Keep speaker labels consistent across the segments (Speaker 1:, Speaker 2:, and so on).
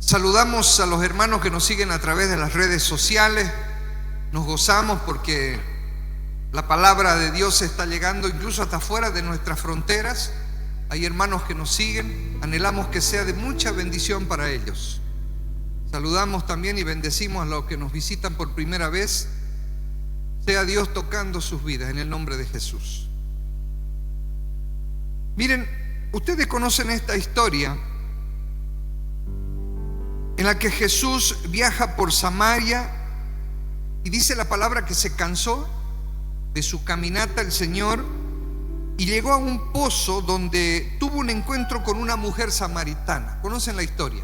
Speaker 1: Saludamos a los hermanos que nos siguen a través de las redes sociales. Nos gozamos porque la palabra de Dios está llegando incluso hasta fuera de nuestras fronteras. Hay hermanos que nos siguen, anhelamos que sea de mucha bendición para ellos. Saludamos también y bendecimos a los que nos visitan por primera vez. Sea Dios tocando sus vidas en el nombre de Jesús. Miren, ustedes conocen esta historia en la que Jesús viaja por Samaria y dice la palabra que se cansó de su caminata el Señor y llegó a un pozo donde tuvo un encuentro con una mujer samaritana. ¿Conocen la historia?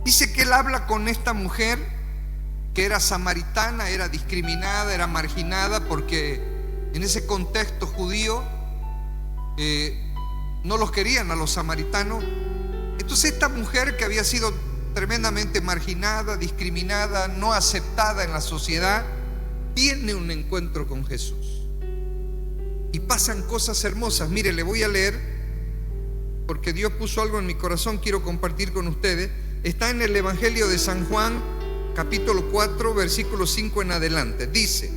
Speaker 1: Dice que él habla con esta mujer que era samaritana, era discriminada, era marginada, porque en ese contexto judío no los querían a los samaritanos. Entonces esta mujer, que había sido tremendamente marginada, discriminada, no aceptada en la sociedad, tiene un encuentro con Jesús y pasan cosas hermosas. Mire, le voy a leer porque Dios puso algo en mi corazón, quiero compartir con ustedes. Está en el Evangelio de San Juan, capítulo 4, versículo 5 en adelante. Dice: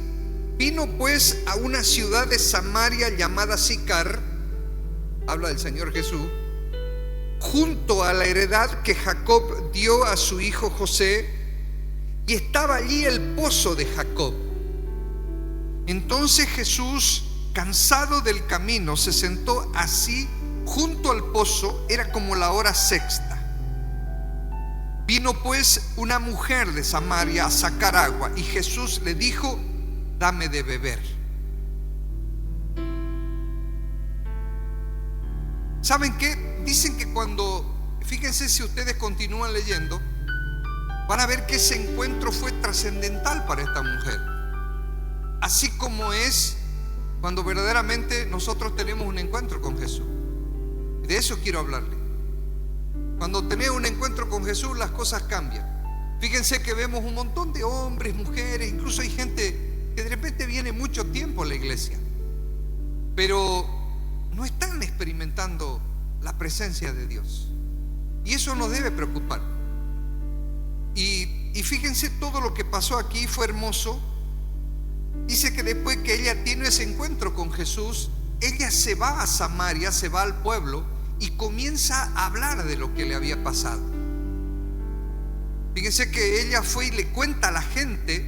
Speaker 1: vino pues a una ciudad de Samaria llamada Sicar, habla del Señor Jesús, junto a la heredad que Jacob dio a su hijo José, y estaba allí el pozo de Jacob. Entonces Jesús, cansado del camino, se sentó así junto al pozo. Era como la hora sexta. Vino pues una mujer de Samaria a sacar agua, y Jesús le dijo: dame de beber. ¿Saben qué? Dicen que fíjense, si ustedes continúan leyendo, van a ver que ese encuentro fue trascendental para esta mujer. Así como es cuando verdaderamente nosotros tenemos un encuentro con Jesús. De eso quiero hablarle. Cuando tenés un encuentro con Jesús, las cosas cambian. Fíjense que vemos un montón de hombres, mujeres, incluso hay gente que de repente viene mucho tiempo a la iglesia, pero no están experimentando la presencia de Dios. Y eso nos debe preocupar. Y fíjense, todo lo que pasó aquí fue hermoso. Dice que después que ella tiene ese encuentro con Jesús, ella se va a Samaria, se va al pueblo y comienza a hablar de lo que le había pasado. Fíjense que ella fue y le cuenta a la gente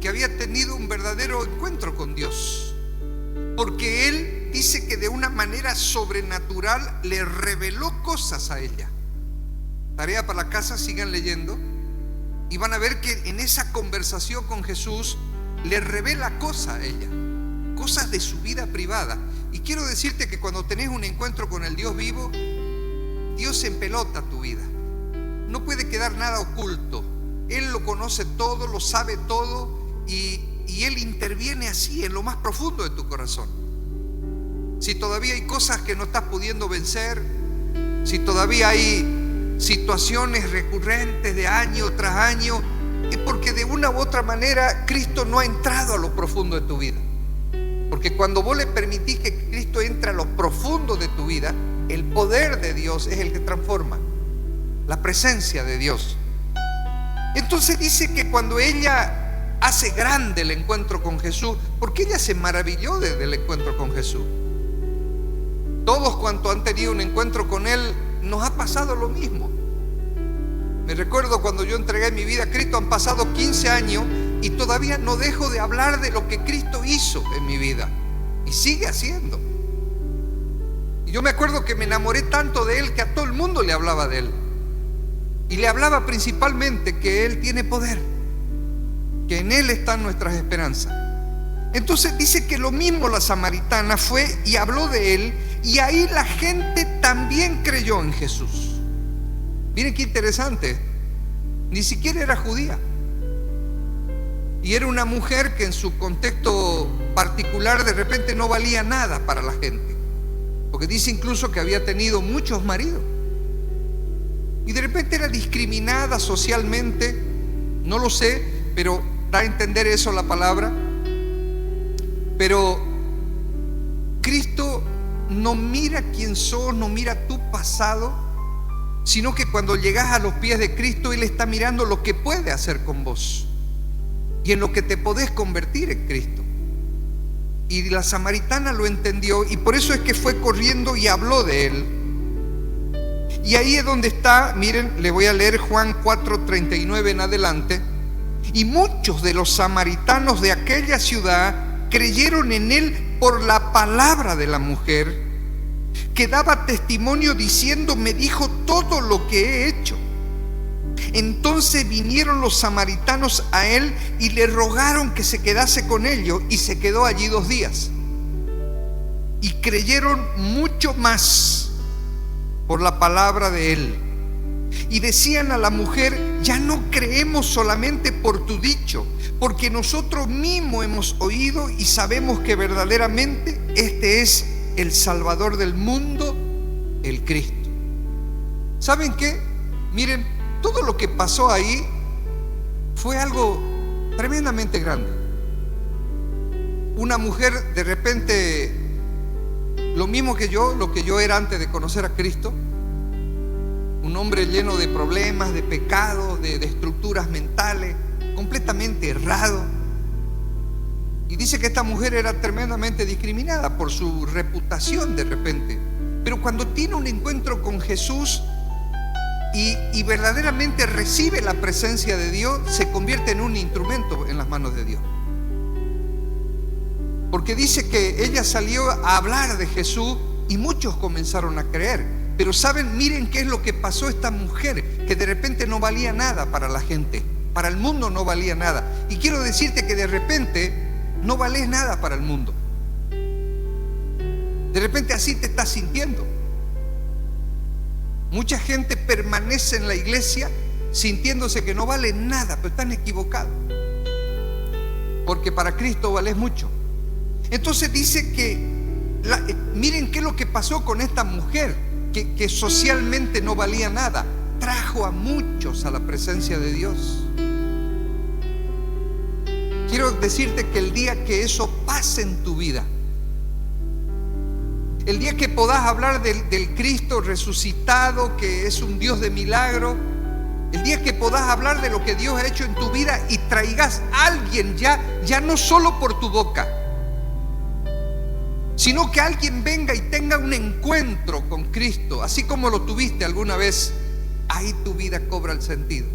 Speaker 1: que había tenido un verdadero encuentro con Dios, porque Él dice que de una manera sobrenatural le reveló cosas a ella. Tarea para la casa, sigan leyendo y van a ver que en esa conversación con Jesús le revela cosas a ella, cosas de su vida privada. Y quiero decirte que cuando tenés un encuentro con el Dios vivo, Dios empelota tu vida. No puede quedar nada oculto. Él lo conoce todo, lo sabe todo, y Él interviene así en lo más profundo de tu corazón. Si todavía hay cosas que no estás pudiendo vencer, si todavía hay situaciones recurrentes de año tras año, es porque de una u otra manera Cristo no ha entrado a lo profundo de tu vida. Porque cuando vos le permitís que Cristo entre a lo profundo de tu vida, el poder de Dios es el que transforma, la presencia de Dios. Entonces dice que cuando ella hace grande el encuentro con Jesús, porque ella se maravilló del encuentro con Jesús. Todos cuantos han tenido un encuentro con Él, nos ha pasado lo mismo. Me recuerdo cuando yo entregué mi vida a Cristo, han pasado 15 años y todavía no dejo de hablar de lo que Cristo hizo en mi vida y sigue haciendo. Y yo me acuerdo que me enamoré tanto de Él que a todo el mundo le hablaba de Él, y le hablaba principalmente que Él tiene poder, que en Él están nuestras esperanzas. Entonces dice que lo mismo la samaritana fue y habló de Él, y ahí la gente también creyó en Jesús. Miren qué interesante, ni siquiera era judía, y era una mujer que en su contexto particular de repente no valía nada para la gente, porque dice incluso que había tenido muchos maridos, y de repente era discriminada socialmente. No lo sé, pero da a entender eso la palabra. Pero Cristo no mira quién sos, no mira tu pasado, sino que cuando llegas a los pies de Cristo, Él está mirando lo que puede hacer con vos y en lo que te podés convertir en Cristo. Y la samaritana lo entendió, y por eso es que fue corriendo y habló de Él. Y ahí es donde está, miren, le voy a leer Juan 4:39 en adelante. Y muchos de los samaritanos de aquella ciudad creyeron en Él por la palabra de la mujer, que daba testimonio diciendo: me dijo todo lo que he hecho. Entonces vinieron los samaritanos a Él y le rogaron que se quedase con ellos, y se quedó allí 2 días. Y creyeron mucho más por la palabra de Él. Y decían a la mujer: ya no creemos solamente por tu dicho, porque nosotros mismos hemos oído y sabemos que verdaderamente este es el Salvador del mundo, el Cristo. ¿Saben qué? Miren, todo lo que pasó ahí fue algo tremendamente grande. Una mujer, de repente, lo mismo que yo, lo que yo era antes de conocer a Cristo, un hombre lleno de problemas, de pecados, de estructuras mentales, completamente errado. Y dice que esta mujer era tremendamente discriminada por su reputación de repente. Pero cuando tiene un encuentro con Jesús y verdaderamente recibe la presencia de Dios, se convierte en un instrumento en las manos de Dios. Porque dice que ella salió a hablar de Jesús y muchos comenzaron a creer. Pero saben, miren qué es lo que pasó a esta mujer, que de repente no valía nada para la gente, para el mundo no valía nada. Y quiero decirte que de repente no valés nada para el mundo. De repente así te estás sintiendo. Mucha gente permanece en la iglesia sintiéndose que no vale nada, pero están equivocados, porque para Cristo valés mucho. Entonces dice que miren qué es lo que pasó con esta mujer, que socialmente no valía nada. Trajo a muchos a la presencia de Dios. Quiero decirte que el día que eso pase en tu vida, el día que podás hablar del Cristo resucitado, que es un Dios de milagro, el día que podás hablar de lo que Dios ha hecho en tu vida y traigas a alguien ya no solo por tu boca, sino que alguien venga y tenga un encuentro con Cristo, así como lo tuviste alguna vez, ahí tu vida cobra el sentido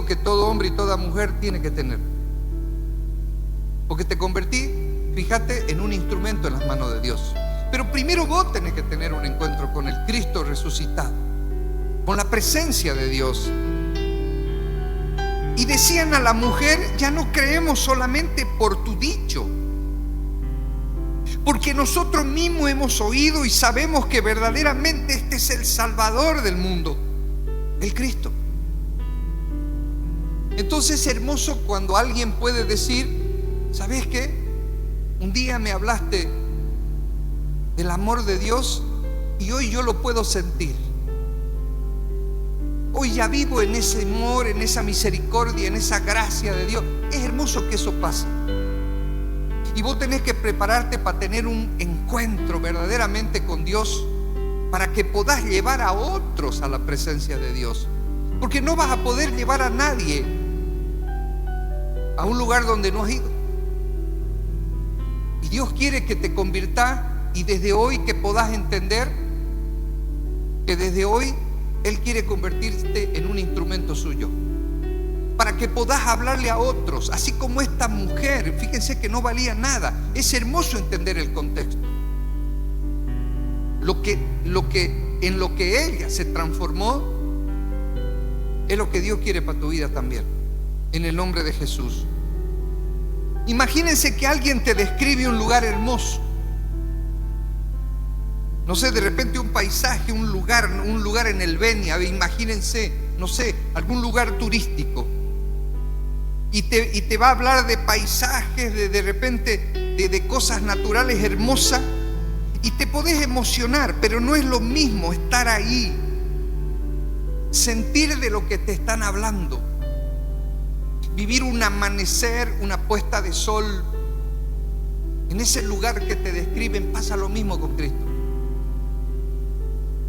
Speaker 1: que todo hombre y toda mujer tiene que tener. Porque te convertí, fíjate, en un instrumento en las manos de Dios. Pero primero vos tenés que tener un encuentro con el Cristo resucitado, con la presencia de Dios. Y decían a la mujer: ya no creemos solamente por tu dicho, porque nosotros mismos hemos oído y sabemos que verdaderamente este es el Salvador del mundo, el Cristo. Entonces es hermoso cuando alguien puede decir: ¿sabes qué? Un día me hablaste del amor de Dios y hoy yo lo puedo sentir. Hoy ya vivo en ese amor, en esa misericordia, en esa gracia de Dios. Es hermoso que eso pase. Y vos tenés que prepararte para tener un encuentro verdaderamente con Dios, para que podás llevar a otros a la presencia de Dios. Porque no vas a poder llevar a nadie a un lugar donde no has ido. Y Dios quiere que te convirtas, y desde hoy que podás entender que desde hoy Él quiere convertirte en un instrumento suyo, para que podás hablarle a otros, así como esta mujer. Fíjense que no valía nada. Es hermoso entender el contexto. En lo que ella se transformó es lo que Dios quiere para tu vida también, en el nombre de Jesús. Imagínense que alguien te describe un lugar hermoso, no sé, de repente un paisaje, un lugar en el Benia, imagínense, no sé, algún lugar turístico, y te va a hablar de paisajes, de repente de cosas naturales hermosas, y te podés emocionar, pero no es lo mismo estar ahí, sentir de lo que te están hablando, vivir un amanecer, una puesta de sol. En ese lugar que te describen pasa lo mismo con Cristo.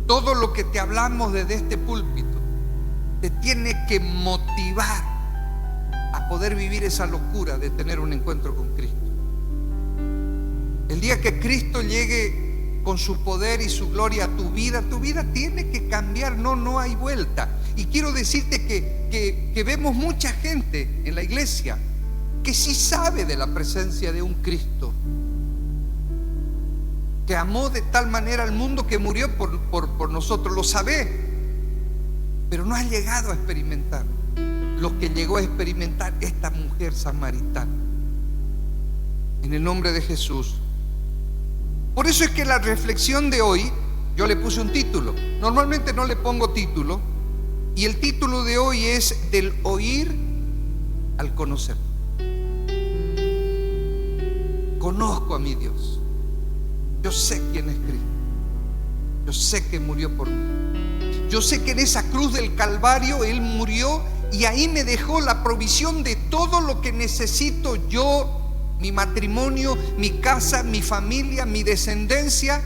Speaker 1: todo lo que te hablamos desde este púlpito te tiene que motivar a poder vivir esa locura de tener un encuentro con Cristo. El día que Cristo llegue con su poder y su gloria a tu vida tiene que cambiar, no hay vuelta. Y quiero decirte que vemos mucha gente en la iglesia que sí sabe de la presencia de un Cristo que amó de tal manera al mundo que murió por nosotros, lo sabe, pero no ha llegado a experimentar lo que llegó a experimentar esta mujer samaritana. En el nombre de Jesús. Por eso es que la reflexión de hoy, yo le puse un título. Normalmente no le pongo título, y el título de hoy es del oír al conocer. Conozco a mi Dios. Yo sé quién es Cristo. Yo sé que murió por mí. Yo sé que en esa cruz del Calvario Él murió y ahí me dejó la provisión de todo lo que necesito yo, mi matrimonio, mi casa, mi familia, mi descendencia,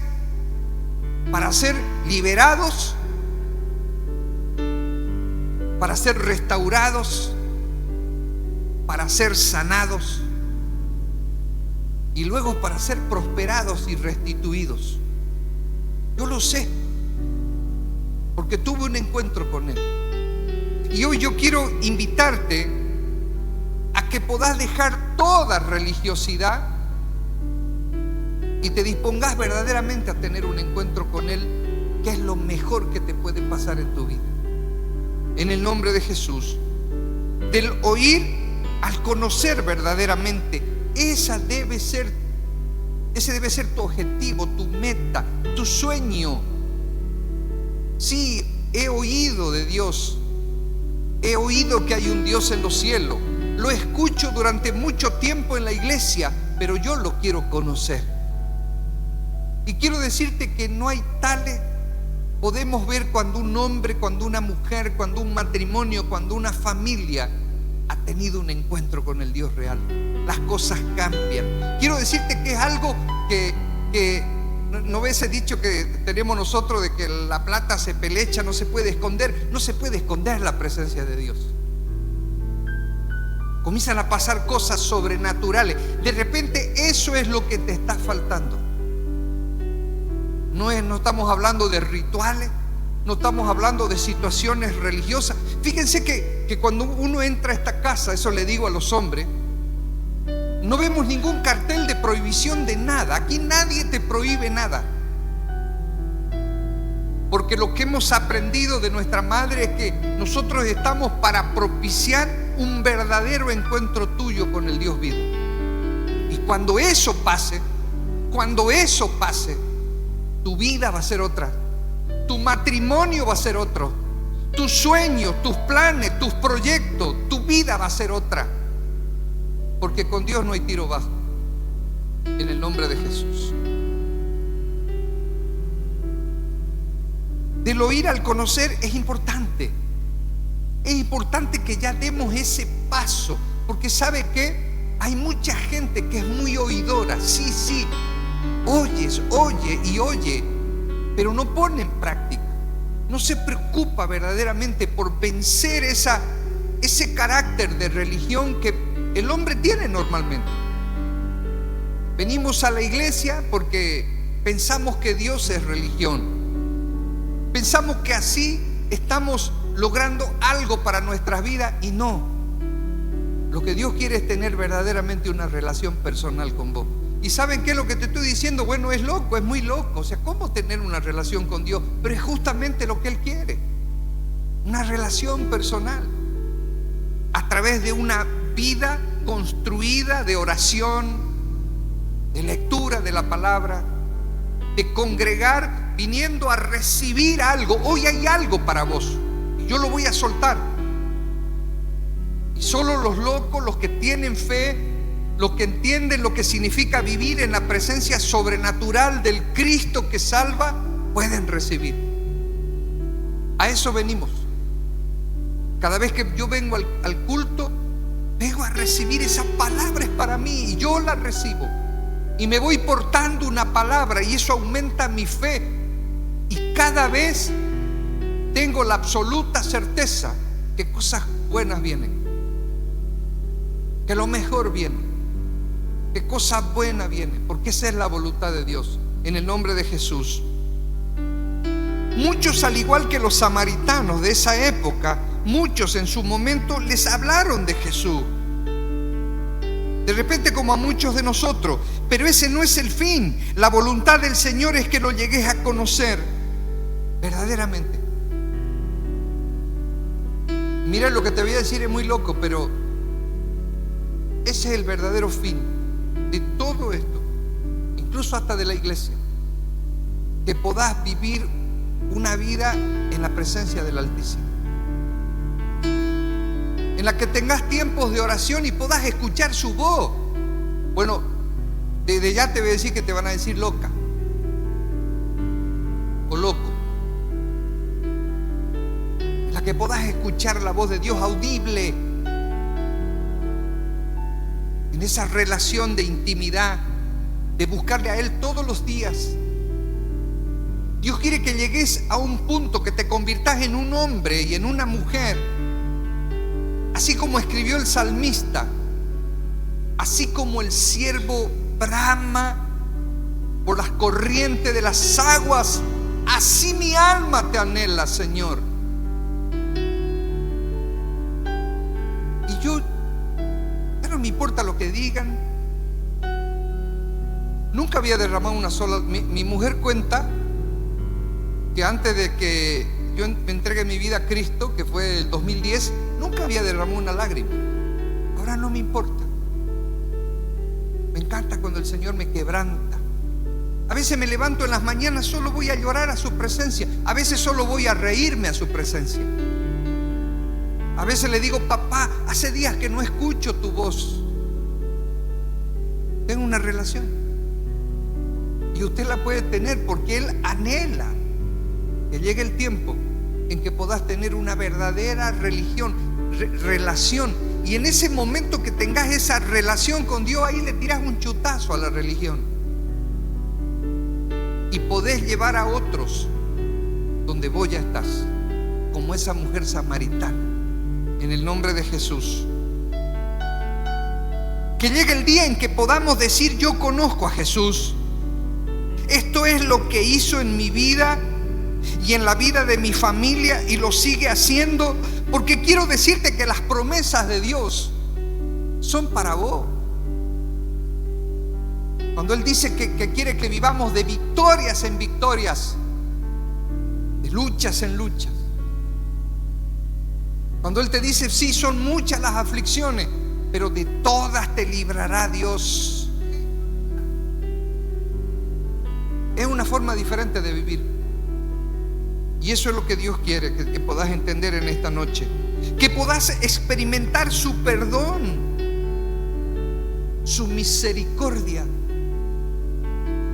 Speaker 1: para ser liberados, para ser restaurados, para ser sanados y luego para ser prosperados y restituidos. Yo lo sé, porque tuve un encuentro con Él. Y hoy yo quiero invitarte a que puedas dejar toda religiosidad y te dispongas verdaderamente a tener un encuentro con Él, que es lo mejor que te puede pasar en tu vida. En el nombre de Jesús. Del oír al conocer verdaderamente, ese debe ser tu objetivo, tu meta, tu sueño. Sí, he oído de Dios. He oído que hay un Dios en los cielos. Lo escucho durante mucho tiempo en la iglesia, pero yo lo quiero conocer. Y quiero decirte que no hay tales. Podemos ver cuando un hombre, cuando una mujer, cuando un matrimonio, cuando una familia ha tenido un encuentro con el Dios real. Las cosas cambian. Quiero decirte que es algo que no ves ese dicho que tenemos nosotros de que la plata se pelecha, no se puede esconder. No se puede esconder la presencia de Dios. Comienzan a pasar cosas sobrenaturales. De repente eso es lo que te está faltando. No estamos hablando de rituales, no estamos hablando de situaciones religiosas. Fíjense que cuando uno entra a esta casa, eso le digo a los hombres, no vemos ningún cartel de prohibición de nada. Aquí nadie te prohíbe nada. Porque lo que hemos aprendido de nuestra madre es que nosotros estamos para propiciar un verdadero encuentro tuyo con el Dios vivo. Y cuando eso pase, tu vida va a ser otra, tu matrimonio va a ser otro, tus sueños, tus planes, tus proyectos, tu vida va a ser otra. Porque con Dios no hay tiro bajo. En el nombre de Jesús. Del oír al conocer es importante. Es importante que ya demos ese paso. Porque ¿sabe qué? Hay mucha gente que es muy oidora. Sí, oye, pero no pone en práctica. No se preocupa verdaderamente por vencer ese carácter de religión que el hombre tiene normalmente. Venimos a la iglesia porque pensamos que Dios es religión. Pensamos que así estamos logrando algo para nuestras vidas y no. Lo que Dios quiere es tener verdaderamente una relación personal con vos. ¿Y saben qué es lo que te estoy diciendo? Bueno, es loco, es muy loco. O sea, ¿cómo tener una relación con Dios? Pero es justamente lo que Él quiere. Una relación personal. A través de una vida construida de oración, de lectura de la palabra, de congregar viniendo a recibir algo. Hoy hay algo para vos y yo lo voy a soltar. Y solo los locos, los que tienen fe, los que entienden lo que significa vivir en la presencia sobrenatural del Cristo que salva, pueden recibir. A eso venimos. Cada vez que yo vengo al culto, vengo a recibir esa palabra, es para mí y yo la recibo. Y me voy portando una palabra y eso aumenta mi fe. Y cada vez tengo la absoluta certeza que cosas buenas vienen, que lo mejor viene, que cosas buenas vienen, porque esa es la voluntad de Dios, en el nombre de Jesús. Muchos, al igual que los samaritanos de esa época, muchos en su momento les hablaron de Jesús, de repente como a muchos de nosotros, pero ese no es el fin. La voluntad del Señor es que lo llegues a conocer verdaderamente. Mira, lo que te voy a decir es muy loco, pero ese es el verdadero fin de todo esto, incluso hasta de la iglesia, que podás vivir una vida en la presencia del Altísimo, en la que tengas tiempos de oración y podás escuchar su voz. Bueno, desde ya te voy a decir que te van a decir loca o loco. En la que podás escuchar la voz de Dios audible, en esa relación de intimidad, de buscarle a Él todos los días. Dios quiere que llegues a un punto que te conviertas en un hombre y en una mujer, así como escribió el salmista, así como el siervo brama por las corrientes de las aguas, así mi alma te anhela, Señor. Y yo, ya no me importa lo que digan. Nunca había derramado una sola. Mi mujer cuenta que antes de que yo me entregue mi vida a Cristo, que fue el 2010, nunca había derramado una lágrima. Ahora no me importa. Me encanta cuando el Señor me quebranta. A veces me levanto en las mañanas, solo voy a llorar a su presencia. A veces solo voy a reírme a su presencia. A veces le digo: papá, hace días que no escucho tu voz. Tengo una relación. Y usted la puede tener porque Él anhela que llegue el tiempo en que puedas tener una verdadera relación. Y en ese momento que tengas esa relación con Dios, ahí le tiras un chutazo a la religión. Y podés llevar a otros donde vos ya estás, como esa mujer samaritana, en el nombre de Jesús. Que llegue el día en que podamos decir: yo conozco a Jesús. Esto es lo que hizo en mi vida y en la vida de mi familia, y lo sigue haciendo, porque quiero decirte que las promesas de Dios son para vos. Cuando Él dice que quiere que vivamos de victorias en victorias, de luchas en luchas. Cuando Él te dice: sí, son muchas las aflicciones, pero de todas te librará Dios. Es una forma diferente de vivir. Y eso es lo que Dios quiere que puedas entender en esta noche. Que puedas experimentar su perdón, su misericordia.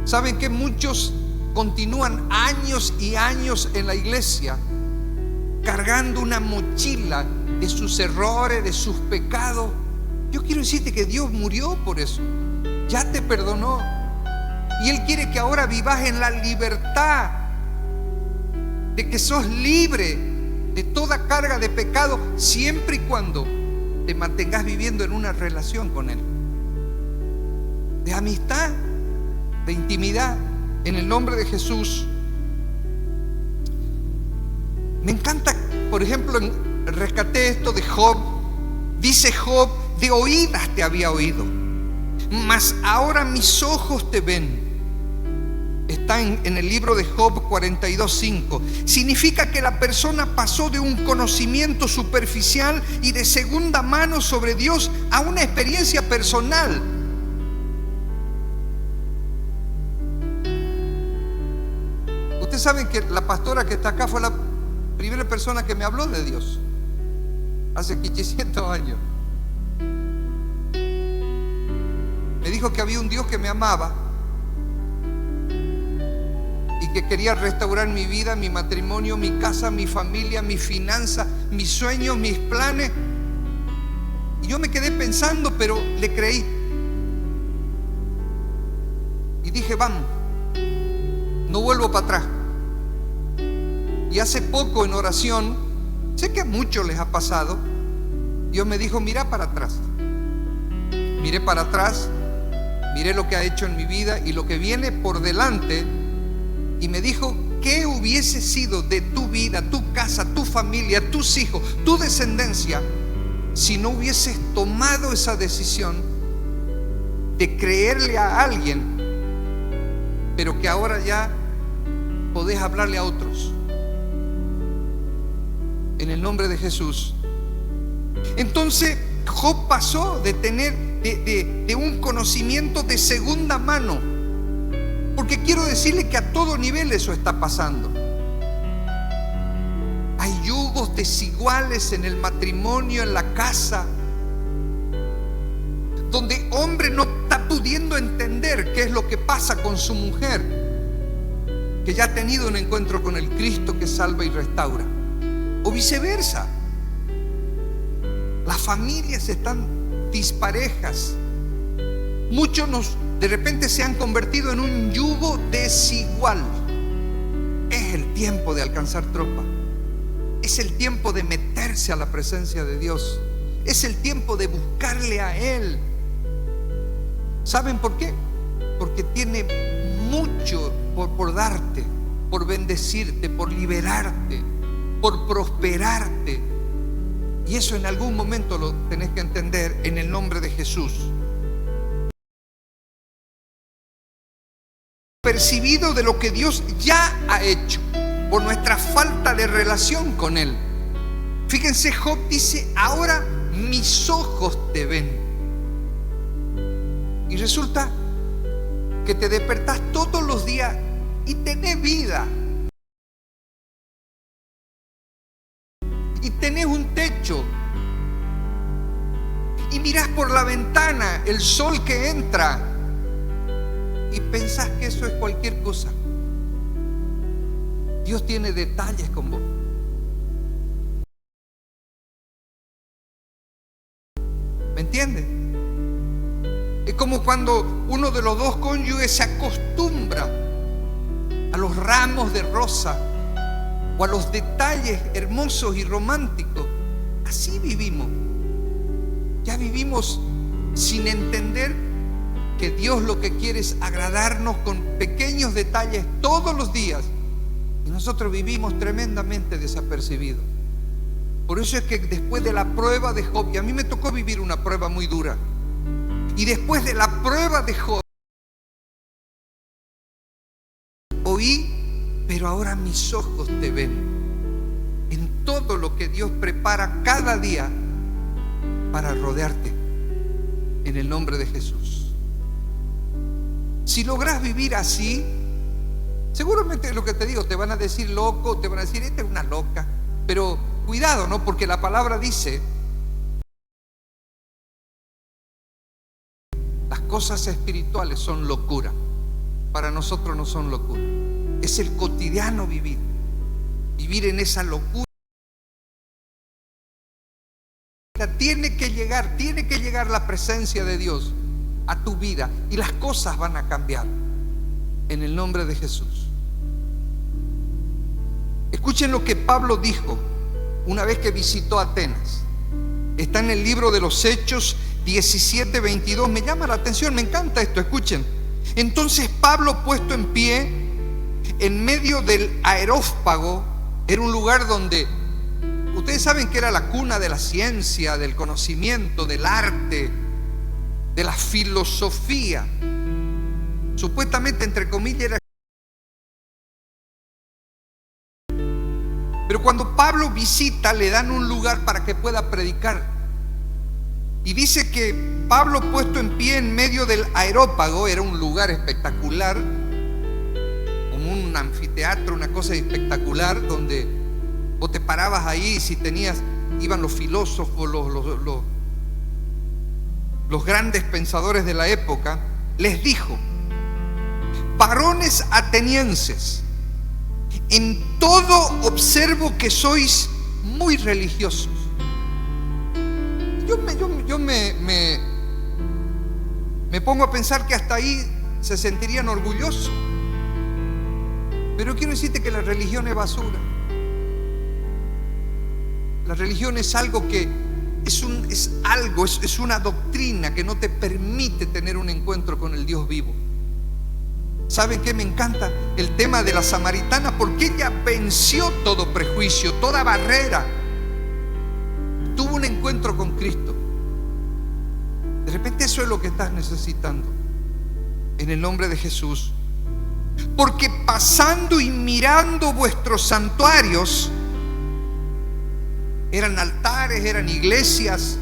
Speaker 1: ¿Saben que muchos continúan años y años en la iglesia cargando una mochila de sus errores, de sus pecados? Yo quiero decirte que Dios murió por eso. Ya te perdonó. Y Él quiere que ahora vivas en la libertad de que sos libre de toda carga de pecado, siempre y cuando te mantengas viviendo en una relación con Él, de amistad, de intimidad, en el nombre de Jesús. Me encanta, por ejemplo, rescaté esto de Job. Dice Job: de oídas te había oído, mas ahora mis ojos te ven. Está en el libro de Job 42:5. Significa que la persona pasó de un conocimiento superficial y de segunda mano sobre Dios a una experiencia personal. Ustedes saben que la pastora que está acá fue la primera persona que me habló de Dios hace 500 años. Me dijo que había un Dios que me amaba y que quería restaurar mi vida, mi matrimonio, mi casa, mi familia, mi finanza, mis sueños, mis planes. Y yo me quedé pensando, pero le creí. Y dije: vamos, no vuelvo para atrás. Y hace poco en oración, sé que a muchos les ha pasado, Dios me dijo, mira para atrás. Miré para atrás, miré lo que ha hecho en mi vida y lo que viene por delante, y me dijo, ¿qué hubiese sido de tu vida, tu casa, tu familia, tus hijos, tu descendencia, si no hubieses tomado esa decisión de creerle a alguien, pero que ahora ya podés hablarle a otros? En el nombre de Jesús. Entonces Job pasó de tener de un conocimiento de segunda mano, porque quiero decirle que a todo nivel eso está pasando. Hay yugos desiguales en el matrimonio, en la casa, donde hombre no está pudiendo entender qué es lo que pasa con su mujer, que ya ha tenido un encuentro con el Cristo que salva y restaura, o viceversa. Las familias están disparejas. Muchos de repente se han convertido en un yugo desigual. Es el tiempo de alcanzar tropa. Es el tiempo de meterse a la presencia de Dios. Es el tiempo de buscarle a Él. ¿Saben por qué? Porque tiene mucho por darte, por bendecirte, por liberarte, por prosperarte. Y eso en algún momento lo tenés que entender en el nombre de Jesús. Percibido de lo que Dios ya ha hecho por nuestra falta de relación con Él. Fíjense, Job dice, ahora mis ojos te ven. Y resulta que te despertás todos los días y tenés vida. Y tenés un techo. Y mirás por la ventana el sol que entra. Y pensás que eso es cualquier cosa. Dios tiene detalles con vos. ¿Me entiendes? Es como cuando uno de los dos cónyuges se acostumbra a los ramos de rosa o a los detalles hermosos y románticos. Así vivimos. Ya vivimos sin entender que Dios lo que quiere es agradarnos con pequeños detalles todos los días. Y nosotros vivimos tremendamente desapercibidos. Por eso es que después de la prueba de Job, y a mí me tocó vivir una prueba muy dura, y después de la prueba de Job, oí, pero ahora mis ojos te ven. En todo lo que Dios prepara cada día para rodearte, en el nombre de Jesús. Si logras vivir así, seguramente lo que te digo, te van a decir loco, te van a decir, esta es una loca. Pero cuidado, ¿no? Porque la palabra dice, las cosas espirituales son locura. Para nosotros no son locura. Es el cotidiano vivir. Vivir en esa locura. Tiene que llegar la presencia de Dios a tu vida y las cosas van a cambiar en el nombre de Jesús. Escuchen lo que Pablo dijo una vez que visitó Atenas. Está en el libro de los Hechos 17:22. Me llama la atención, me encanta esto, escuchen. Entonces Pablo, puesto en pie en medio del Areópago, era un lugar donde ustedes saben que era la cuna de la ciencia, del conocimiento, del arte, de la filosofía. Supuestamente, entre comillas, era. Pero cuando Pablo visita, le dan un lugar para que pueda predicar. Y dice que Pablo, puesto en pie en medio del Areópago, era un lugar espectacular, como un anfiteatro, una cosa espectacular, donde vos te parabas ahí, si iban los filósofos, los grandes pensadores de la época. Les dijo: varones atenienses, en todo observo que sois muy religiosos. Yo me pongo a pensar que hasta ahí se sentirían orgullosos. Pero quiero decirte que la religión es basura. La religión es algo que es una doctrina que no te permite tener un encuentro con el Dios vivo. ¿Saben qué me encanta? El tema de la samaritana, porque ella venció todo prejuicio, toda barrera. Tuvo un encuentro con Cristo. De repente eso es lo que estás necesitando. En el nombre de Jesús. Porque pasando y mirando vuestros santuarios, eran altares, eran iglesias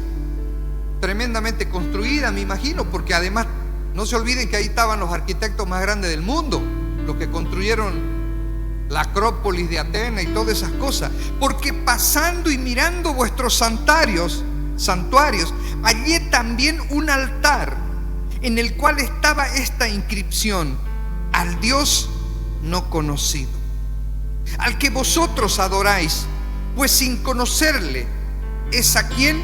Speaker 1: tremendamente construidas, me imagino, porque además no se olviden que ahí estaban los arquitectos más grandes del mundo, los que construyeron la Acrópolis de Atenas y todas esas cosas. Porque pasando y mirando vuestros santuarios, hallé también un altar en el cual estaba esta inscripción: al Dios no conocido, al que vosotros adoráis, pues sin conocerle es a quien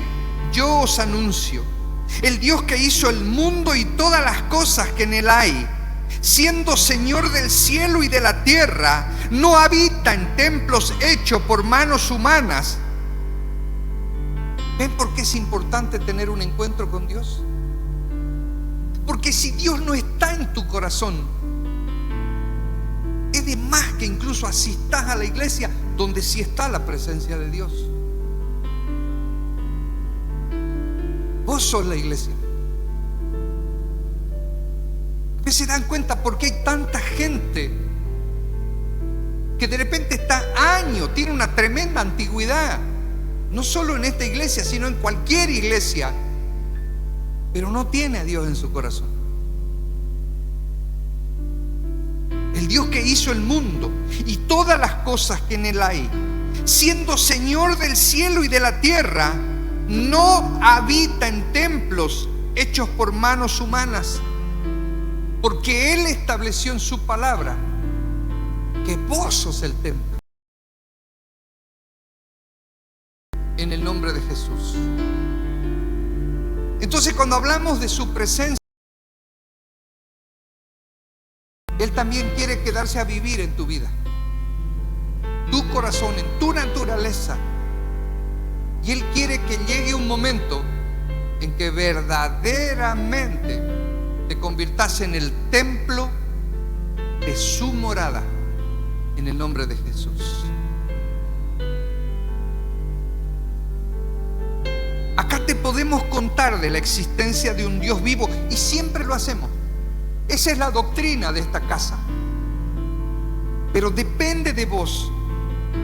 Speaker 1: yo os anuncio. El Dios que hizo el mundo y todas las cosas que en él hay, siendo Señor del cielo y de la tierra, no habita en templos hechos por manos humanas. ¿Ven por qué es importante tener un encuentro con Dios? Porque si Dios no está en tu corazón, es de más que incluso asistas a la iglesia donde sí está la presencia de Dios. Vos sos la iglesia. ¿Ustedes se dan cuenta por qué hay tanta gente que de repente está años, tiene una tremenda antigüedad, no solo en esta iglesia, sino en cualquier iglesia, pero no tiene a Dios en su corazón? El Dios que hizo el mundo y todas las cosas que en él hay, siendo Señor del cielo y de la tierra, no habita en templos hechos por manos humanas, porque Él estableció en su palabra que vos sos el templo. En el nombre de Jesús. Entonces, cuando hablamos de su presencia, Él también quiere quedarse a vivir en tu vida, tu corazón, en tu naturaleza. Y Él quiere que llegue un momento en que verdaderamente te conviertas en el templo de su morada, en el nombre de Jesús. Acá te podemos contar de la existencia de un Dios vivo y siempre lo hacemos. Esa es la doctrina de esta casa. Pero depende de vos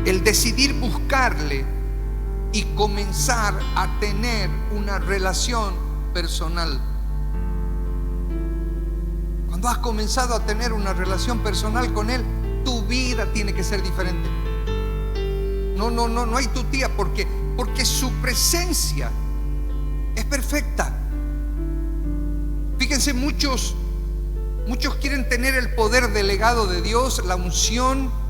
Speaker 1: el decidir buscarle y comenzar a tener una relación personal. Cuando has comenzado a tener una relación personal con Él, tu vida tiene que ser diferente. No hay tutía, porque su presencia es perfecta. Fíjense, muchos quieren tener el poder delegado de Dios, la unción.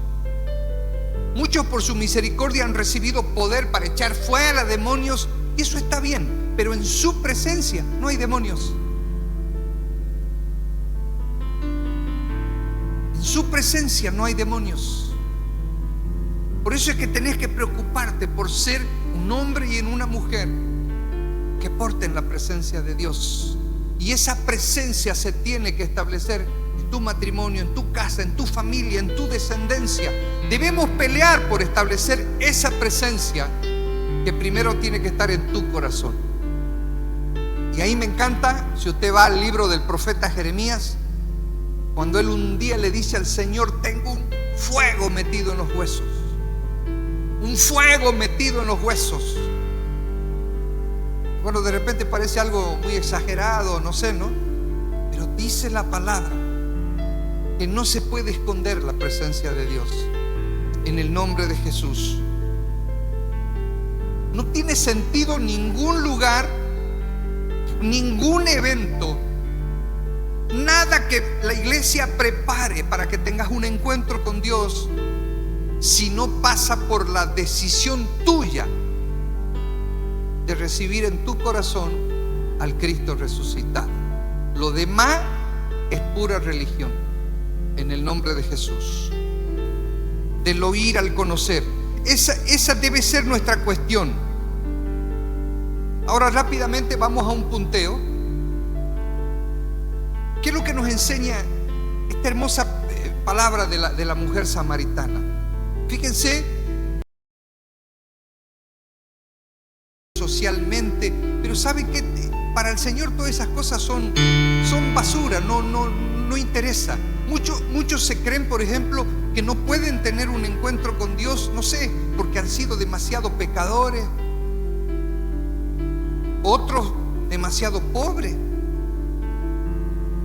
Speaker 1: Muchos por su misericordia han recibido poder para echar fuera demonios, y eso está bien, pero en su presencia no hay demonios. En su presencia no hay demonios. Por eso es que tenés que preocuparte por ser un hombre y una mujer que porten la presencia de Dios. Y esa presencia se tiene que establecer en tu matrimonio, en tu casa, en tu familia, en tu descendencia. Debemos pelear por establecer esa presencia que primero tiene que estar en tu corazón. Y ahí me encanta, si usted va al libro del profeta Jeremías, cuando él un día le dice al Señor: tengo un fuego metido en los huesos. Un fuego metido en los huesos. Bueno, de repente parece algo muy exagerado, no sé, ¿no? Pero dice la palabra que no se puede esconder la presencia de Dios. En el nombre de Jesús. No tiene sentido ningún lugar, ningún evento, nada que la iglesia prepare para que tengas un encuentro con Dios, si no pasa por la decisión tuya de recibir en tu corazón al Cristo resucitado. Lo demás es pura religión. En el nombre de Jesús. Del oír al conocer. Esa debe ser nuestra cuestión. Ahora rápidamente vamos a un punteo. ¿Qué es lo que nos enseña esta hermosa palabra de la mujer samaritana? Fíjense, socialmente, pero ¿saben qué? Para el Señor todas esas cosas son basura, no interesa. Muchos se creen, por ejemplo, que no pueden tener un encuentro con Dios, no sé, porque han sido demasiado pecadores, otros demasiado pobres,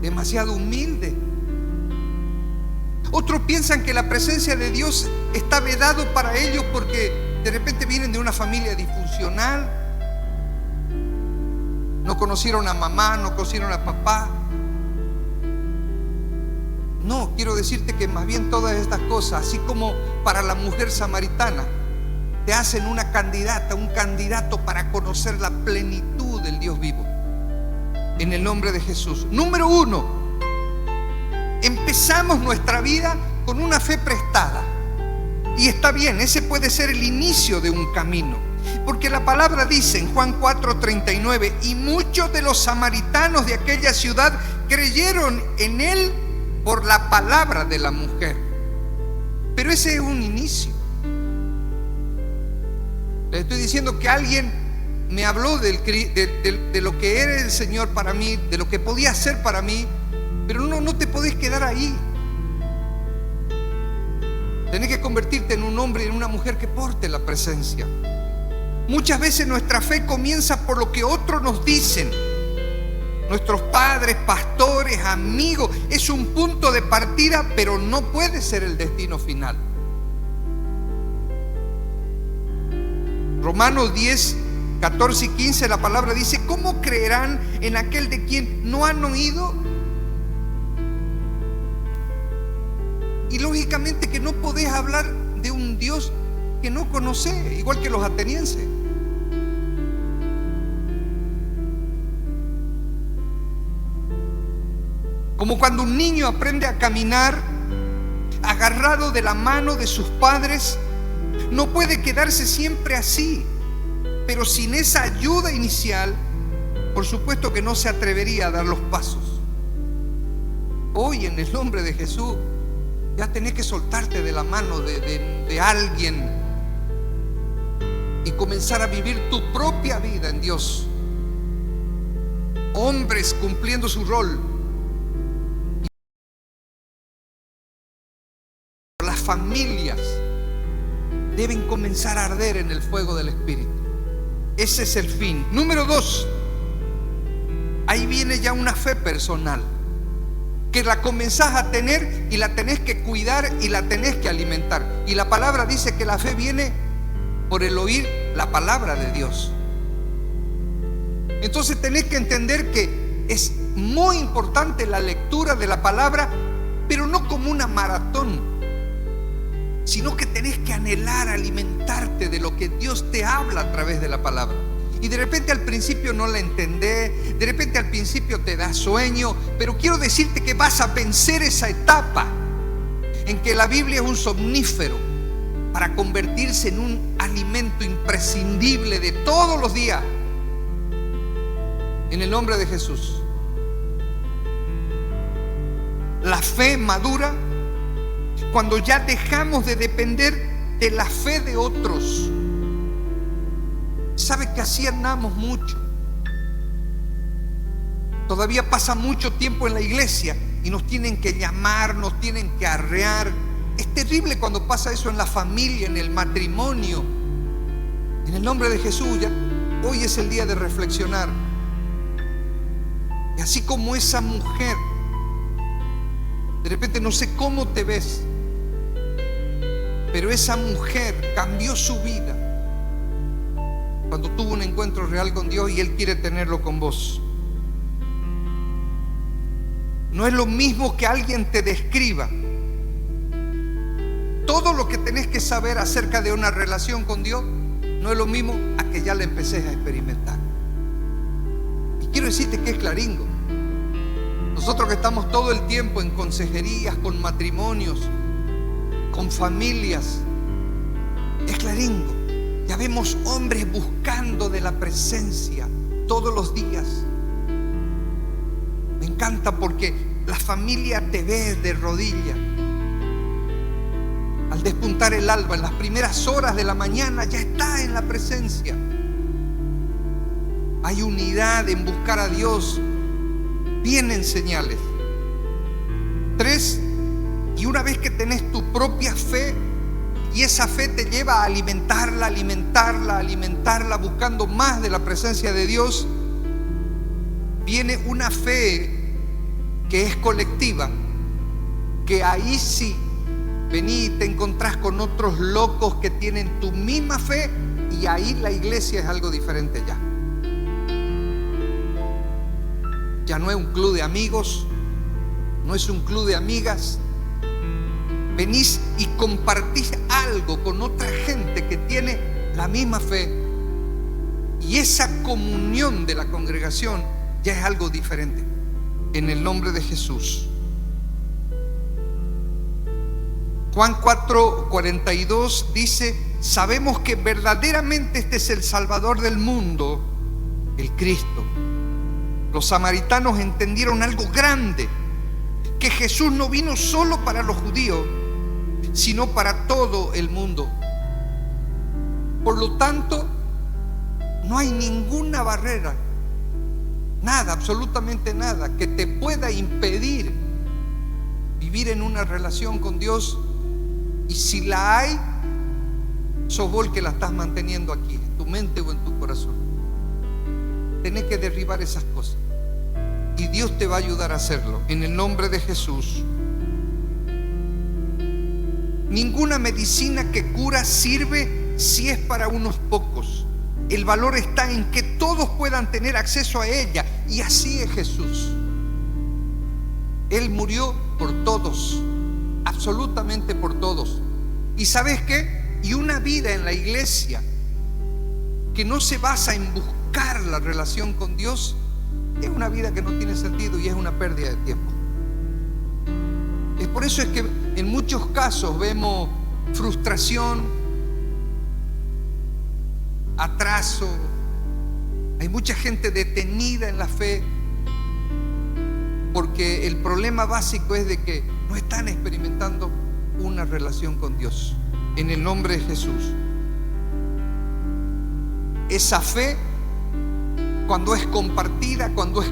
Speaker 1: demasiado humildes. Otros piensan que la presencia de Dios está vedado para ellos porque de repente vienen de una familia disfuncional, no conocieron a mamá, no conocieron a papá. No, quiero decirte que más bien todas estas cosas, así como para la mujer samaritana, te hacen una candidata, un candidato para conocer la plenitud del Dios vivo. En el nombre de Jesús. Número 1, empezamos nuestra vida con una fe prestada. Y está bien, ese puede ser el inicio de un camino. Porque la palabra dice en Juan 4:39, y muchos de los samaritanos de aquella ciudad creyeron en él por la palabra de la mujer. Pero ese es un inicio. Les estoy diciendo que alguien me habló de lo que era el Señor para mí, de lo que podía hacer para mí, pero no te podés quedar ahí. Tenés que convertirte en un hombre y en una mujer que porte la presencia. Muchas veces nuestra fe comienza por lo que otros nos dicen. Nuestros padres, pastores, amigos, es un punto de partida, pero no puede ser el destino final. Romanos 10, 14 y 15, la palabra dice: ¿cómo creerán en aquel de quien no han oído? Y lógicamente que no podés hablar de un Dios que no conocés, igual que los atenienses. Como cuando un niño aprende a caminar agarrado de la mano de sus padres, no puede quedarse siempre así, pero sin esa ayuda inicial, por supuesto que no se atrevería a dar los pasos. Hoy, en el nombre de Jesús, ya tenés que soltarte de la mano de alguien y comenzar a vivir tu propia vida en Dios. Hombres cumpliendo su rol. Las familias deben comenzar a arder en el fuego del Espíritu. Ese es el fin. Número 2, ahí viene ya una fe personal, que la comenzás a tener y la tenés que cuidar y la tenés que alimentar. Y la palabra dice que la fe viene por el oír la palabra de Dios. Entonces tenés que entender que es muy importante la lectura de la palabra, pero no como una maratón, sino que tenés que anhelar, alimentarte de lo que Dios te habla a través de la palabra. Y de repente al principio no la entendés, de repente al principio te da sueño, pero quiero decirte que vas a vencer esa etapa en que la Biblia es un somnífero para convertirse en un alimento imprescindible de todos los días. En el nombre de Jesús. La fe madura cuando ya dejamos de depender de la fe de otros. ¿Sabe que así andamos mucho? Todavía pasa mucho tiempo en la iglesia y nos tienen que llamar, nos tienen que arrear. Es terrible cuando pasa eso en la familia, en el matrimonio. En el nombre de Jesús, ya hoy es el día de reflexionar. Y así como esa mujer, de repente no sé cómo te ves, pero esa mujer cambió su vida cuando tuvo un encuentro real con Dios y Él quiere tenerlo con vos. No es lo mismo que alguien te describa todo lo que tenés que saber acerca de una relación con Dios. No es lo mismo a que ya la empecés a experimentar. Y quiero decirte que es claringo. Nosotros que estamos todo el tiempo en consejerías, con matrimonios, con familias, es claringo. Ya vemos hombres buscando de la presencia, todos los días. Me encanta porque la familia te ve de rodillas. Al despuntar el alba, en las primeras horas de la mañana, ya está en la presencia. Hay unidad en buscar a Dios. Vienen señales. 3, y una vez que tenés tu propia fe, y esa fe te lleva a alimentarla, buscando más de la presencia de Dios, viene una fe que es colectiva, que ahí sí, vení y te encontrás con otros locos que tienen tu misma fe, y ahí la iglesia es algo diferente ya. Ya no es un club de amigos, no es un club de amigas. Venís y compartís algo con otra gente que tiene la misma fe, y esa comunión de la congregación ya es algo diferente. En el nombre de Jesús. Juan 4:42 dice: sabemos que verdaderamente este es el Salvador del mundo, el Cristo. Los samaritanos entendieron algo grande, que Jesús no vino solo para los judíos, sino para todo el mundo. Por lo tanto, no hay ninguna barrera, nada, absolutamente nada, que te pueda impedir vivir en una relación con Dios. Y si la hay, sos vos el que la estás manteniendo aquí, en tu mente o en tu corazón. Tenés que derribar esas cosas, y Dios te va a ayudar a hacerlo, en el nombre de Jesús. Ninguna medicina que cura sirve si es para unos pocos. El valor está en que todos puedan tener acceso a ella, y así es Jesús. Él murió por todos, absolutamente por todos. ¿Y sabes qué? Y una vida en la iglesia que no se basa en buscar la relación con Dios es una vida que no tiene sentido y es una pérdida de tiempo. Es por eso es que en muchos casos vemos frustración, atraso. Hay mucha gente detenida en la fe porque el problema básico es de que no están experimentando una relación con Dios. En el nombre de Jesús. Esa fe, cuando es compartida, cuando es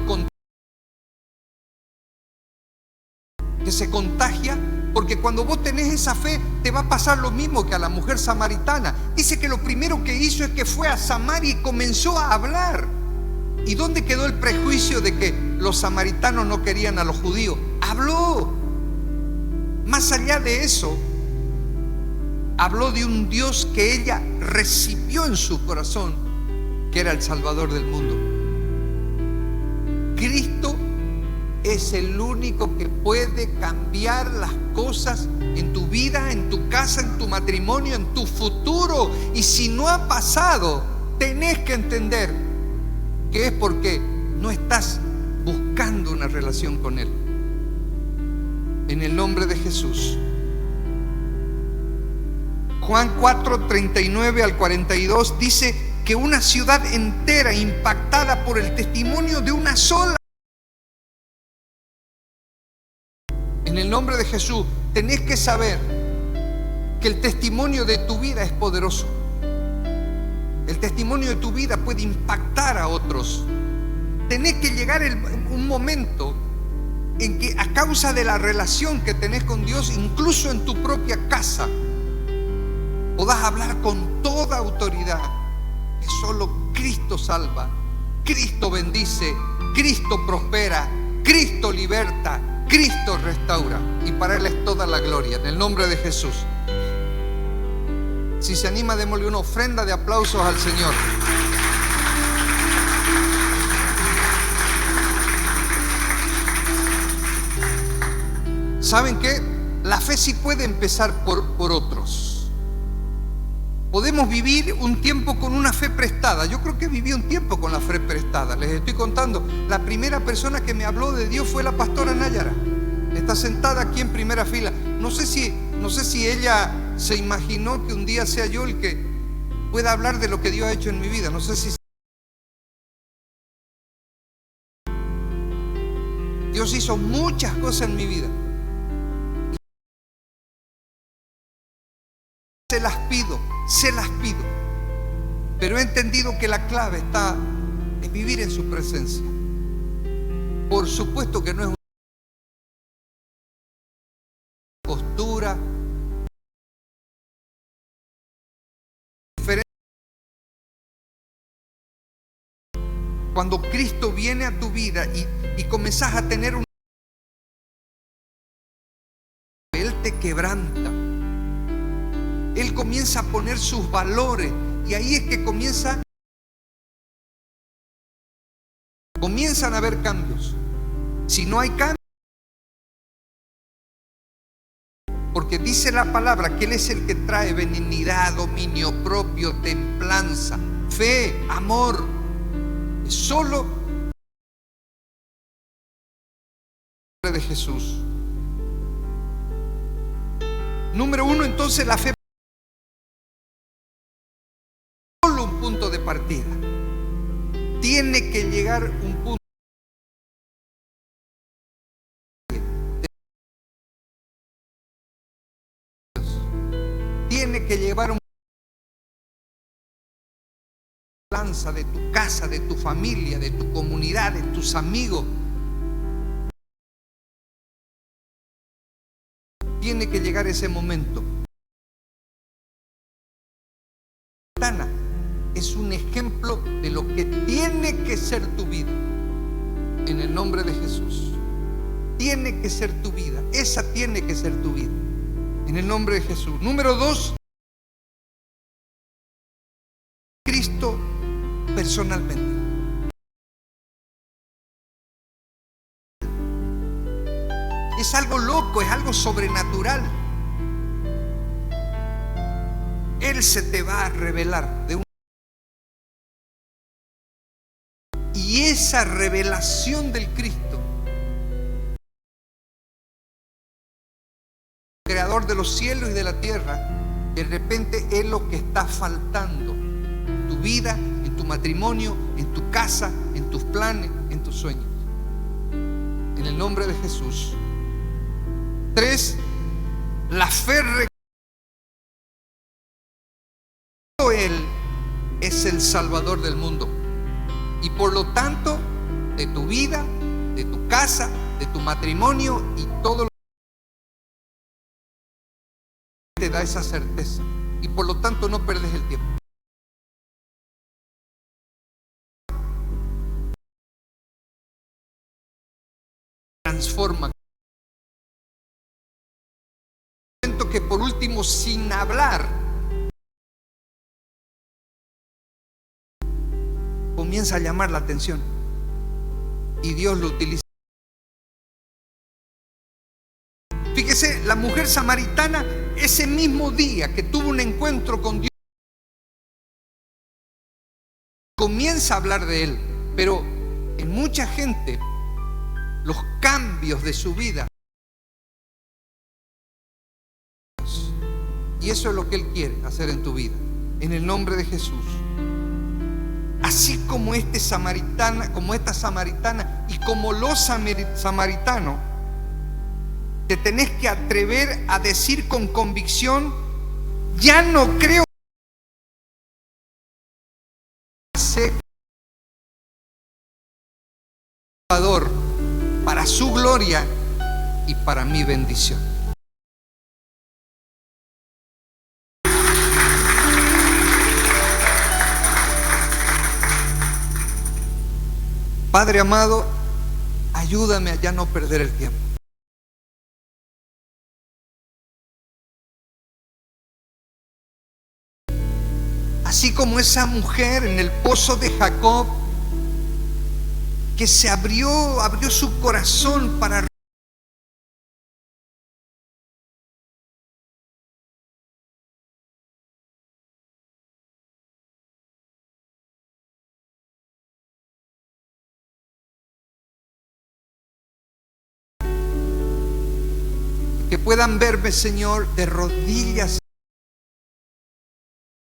Speaker 1: que se contagia, porque cuando vos tenés esa fe te va a pasar lo mismo que a la mujer samaritana. Dice que lo primero que hizo es que fue a Samaria y comenzó a hablar. ¿Y dónde quedó el prejuicio de que los samaritanos no querían a los judíos? Habló. Más allá de eso, habló de un Dios que ella recibió en su corazón, que era el Salvador del mundo. Cristo es el único que puede cambiar las cosas en tu vida, en tu casa, en tu matrimonio, en tu futuro. Y si no ha pasado, tenés que entender que es porque no estás buscando una relación con Él. En el nombre de Jesús. Juan 4:39 al 42 dice que una ciudad entera impactada por el testimonio de una sola. En el nombre de Jesús, tenés que saber que el testimonio de tu vida es poderoso. El testimonio de tu vida puede impactar a otros. Tenés que llegar un momento en que a causa de la relación que tenés con Dios, incluso en tu propia casa, podás hablar con toda autoridad que solo Cristo salva, Cristo bendice, Cristo prospera, Cristo liberta, Cristo restaura, y para Él es toda la gloria, en el nombre de Jesús. Si se anima, démosle una ofrenda de aplausos al Señor. ¿Saben qué? La fe sí puede empezar por otros. Podemos vivir un tiempo con una fe prestada. Yo creo que viví un tiempo con la fe prestada. Les estoy contando, la primera persona que me habló de Dios fue la pastora Nayara. Está sentada aquí en primera fila. No sé si ella se imaginó que un día sea yo el que pueda hablar de lo que Dios ha hecho en mi vida. No sé si Dios hizo muchas cosas en mi vida. Se las pido. Pero he entendido que la clave está en vivir en su presencia. Por supuesto que no es una postura diferente. Cuando Cristo viene a tu vida y comenzás a tener un... Él te quebranta. Él comienza a poner sus valores y ahí es que comienzan a haber cambios. Si no hay cambios, porque dice la palabra que Él es el que trae benignidad, dominio propio, templanza, fe, amor. Es solo de Jesús. Número uno, entonces la fe. Solo un punto de partida. Tiene que llegar un punto. Tiene que llevar un lanza de tu casa, de tu familia, de tu comunidad, de tus amigos. Tiene que llegar ese momento. Es un ejemplo de lo que tiene que ser tu vida. En el nombre de Jesús. Tiene que ser tu vida. Esa tiene que ser tu vida. En el nombre de Jesús. Número 2. Cristo personalmente. Es algo loco, es algo sobrenatural. Él se te va a revelar de un... Y esa revelación del Cristo, creador de los cielos y de la tierra, de repente es lo que está faltando en tu vida, en tu matrimonio, en tu casa, en tus planes, en tus sueños. En el nombre de Jesús. 3. La fe. Él es el Salvador del mundo. Y por lo tanto, de tu vida, de tu casa, de tu matrimonio y todo lo que te da esa certeza. Y por lo tanto no perdes el tiempo. Transforma. Que por último, sin hablar, comienza a llamar la atención y Dios lo utiliza. Fíjese, la mujer samaritana, ese mismo día que tuvo un encuentro con Dios, comienza a hablar de Él. Pero en mucha gente, los cambios de su vida, y eso es lo que Él quiere hacer en tu vida, en el nombre de Jesús. Así como esta samaritana y como los samaritanos, te tenés que atrever a decir con convicción: ya no creo ser Salvador, para su gloria y para mi bendición. Padre amado, ayúdame a ya no perder el tiempo. Así como esa mujer en el pozo de Jacob, que se abrió su corazón para que puedan verme, Señor, de rodillas